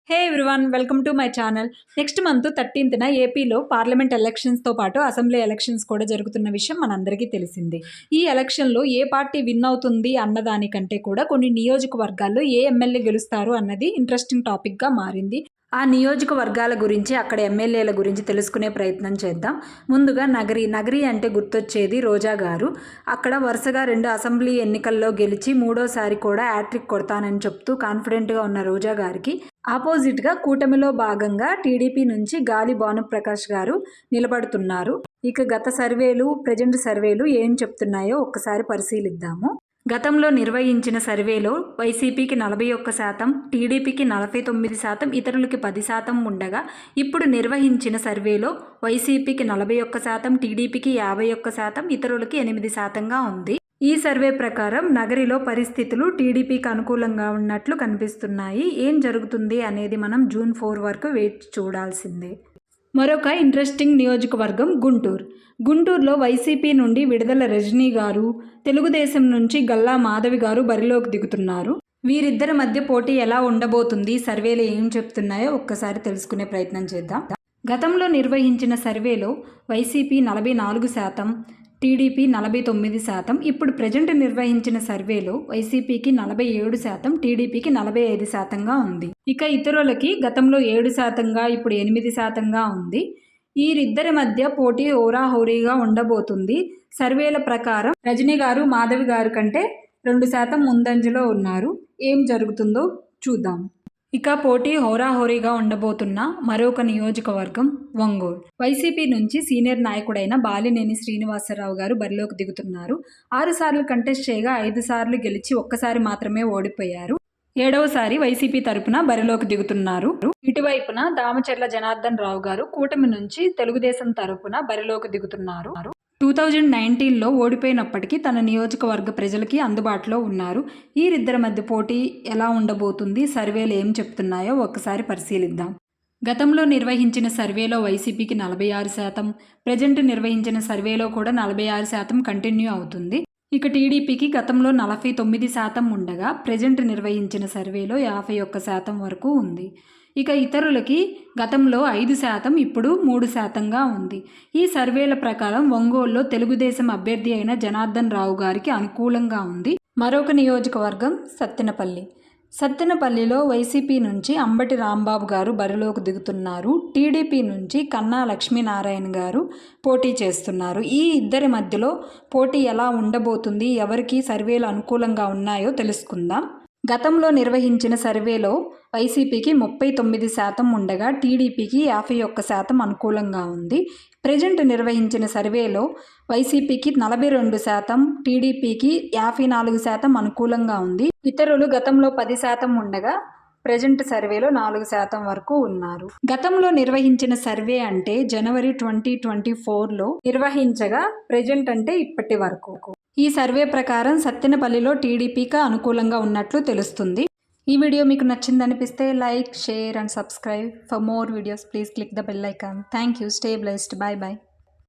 Hey everyone, welcome to my channel. Next month 13న ఏపీలో parliament ఎలక్షన్స్తో పాటు అసెంబ్లీ ఎలక్షన్స్ కూడా జరుగుతున్న విషయం మనందరికీ తెలిసిందే. ఈ ఎలక్షన్లో ఏ పార్టీ విన్ అవుతుంది అన్నదానికంటే కూడా కొన్ని నియోజకవర్గాల్లో ఏ ఎమ్మెల్యే గెలుస్తారు అన్నది ఇంట్రెస్టింగ్ టాపిక్గా మారింది. ఆ నియోజకవర్గాల గురించి, అక్కడ ఎమ్మెల్యేల గురించి తెలుసుకునే ప్రయత్నం చేద్దాం. ముందుగా నగరి అంటే గుర్తొచ్చేది రోజా గారు. అక్కడ వరుసగా 2 అసెంబ్లీ ఎన్నికల్లో గెలిచి మూడోసారి కూడా హ్యాట్రిక్ కొడతానని చెప్తూ కాన్ఫిడెంట్గా ఉన్న రోజా గారికి ఆపోజిట్గా కూటమిలో భాగంగా టీడీపీ నుంచి గాలి భానుప్రకాష్ గారు నిలబడుతున్నారు. ఇక గత సర్వేలు, ప్రజెంట్ సర్వేలు ఏం చెప్తున్నాయో ఒక్కసారి పరిశీలిద్దాము. గతంలో నిర్వహించిన సర్వేలో వైసీపీకి 41%, టీడీపీకి 49%, ఇతరులకి 10% ఉండగా ఇప్పుడు నిర్వహించిన సర్వేలో వైసీపీకి 41%, టీడీపీకి 51%, ఇతరులకి 8%గా ఉంది. ఈ సర్వే ప్రకారం నగరిలో పరిస్థితులు టీడీపీకి అనుకూలంగా ఉన్నట్లు కనిపిస్తున్నాయి. ఏం జరుగుతుంది అనేది మనం జూన్ 4 వరకు వేచి చూడాల్సిందే. మరొక ఇంట్రెస్టింగ్ నియోజకవర్గం గుంటూరులో వైసీపీ నుండి విడుదల రజనీ గారు, తెలుగుదేశం నుంచి గల్లా మాధవి గారు బరిలోకి దిగుతున్నారు. వీరిద్దరి మధ్య పోటీ ఎలా ఉండబోతుంది, సర్వేలు ఏం చెప్తున్నాయో ఒక్కసారి తెలుసుకునే ప్రయత్నం చేద్దాం. గతంలో నిర్వహించిన సర్వేలో వైసీపీ 44%, టీడీపీ 49%, ఇప్పుడు ప్రజెంట్ నిర్వహించిన సర్వేలో వైసీపీకి 47%, టీడీపీకి 45%గా ఉంది. ఇక ఇతరులకి గతంలో 7%గా, ఇప్పుడు 8%గా ఉంది. వీరిద్దరి మధ్య పోటీ హోరాహోరీగా ఉండబోతుంది. సర్వేల ప్రకారం రజనీ గారు మాధవి గారు కంటే 2% ముందంజలో ఉన్నారు. ఏం జరుగుతుందో చూద్దాం. ఇక పోటీ హోరాహోరీగా ఉండబోతున్న మరొక నియోజకవర్గం ఒంగోలు. వైసీపీ నుంచి సీనియర్ నాయకుడైన బాలినేని శ్రీనివాసరావు గారు బరిలోకి దిగుతున్నారు. 6 సార్లు కంటెస్ట్ చేయగా 5 సార్లు గెలిచి ఒక్కసారి మాత్రమే ఓడిపోయారు. 7వసారి వైసీపీ తరపున బరిలోకి దిగుతున్నారు. ఇటువైపున దామచర్ల జనార్దన్ రావు గారు కూటమి నుంచి తెలుగుదేశం తరపున బరిలోకి దిగుతున్నారు. 2019లో ఓడిపోయినప్పటికీ తన నియోజకవర్గ ప్రజలకి అందుబాటులో ఉన్నారు. వీరిద్దరి మధ్య పోటీ ఎలా ఉండబోతుంది, సర్వేలు ఏం చెప్తున్నాయో ఒకసారి పరిశీలిద్దాం. గతంలో నిర్వహించిన సర్వేలో వైసీపీకి 46%, ప్రజెంట్ నిర్వహించిన సర్వేలో కూడా 46% కంటిన్యూ అవుతుంది. ఇక టీడీపీకి గతంలో 49% ఉండగా ప్రజెంట్ నిర్వహించిన సర్వేలో 51% వరకు ఉంది. ఇక ఇతరులకి గతంలో 5%, ఇప్పుడు 3%గా ఉంది. ఈ సర్వేల ప్రకారం ఒంగోలులో తెలుగుదేశం అభ్యర్థి అయిన జనార్దన్ రావు గారికి అనుకూలంగా ఉంది. మరొక నియోజకవర్గం సత్తెనపల్లిలో వైసీపీ నుంచి అంబటి రాంబాబు గారు బరిలోకి దిగుతున్నారు. టీడీపీ నుంచి కన్నా లక్ష్మీనారాయణ గారు పోటీ చేస్తున్నారు. ఈ ఇద్దరి మధ్యలో పోటీ ఎలా ఉండబోతుంది, ఎవరికి సర్వేలు అనుకూలంగా ఉన్నాయో తెలుసుకుందాం. గతంలో నిర్వహించిన సర్వేలో వైసీపీకి 39% ఉండగా టీడీపీకి 51% అనుకూలంగా ఉంది. ప్రజెంట్ నిర్వహించిన సర్వేలో వైసీపీకి 42%, టీడీపీకి 54% అనుకూలంగా ఉంది. ఇతరులు గతంలో 10% ఉండగా ప్రజెంట్ సర్వేలో 4% వరకు ఉన్నారు. గతంలో నిర్వహించిన సర్వే అంటే జనవరి 2024లో నిర్వహించగా ప్రజెంట్ అంటే ఇప్పటి వరకు. ఈ సర్వే ప్రకారం సత్తెనపల్లిలో టీడీపీకి అనుకూలంగా ఉన్నట్లు తెలుస్తుంది. ఈ వీడియో మీకు నచ్చిందనిపిస్తే like, share and subscribe. For more videos please click the bell icon. Thank you. Stay blessed. Bye by.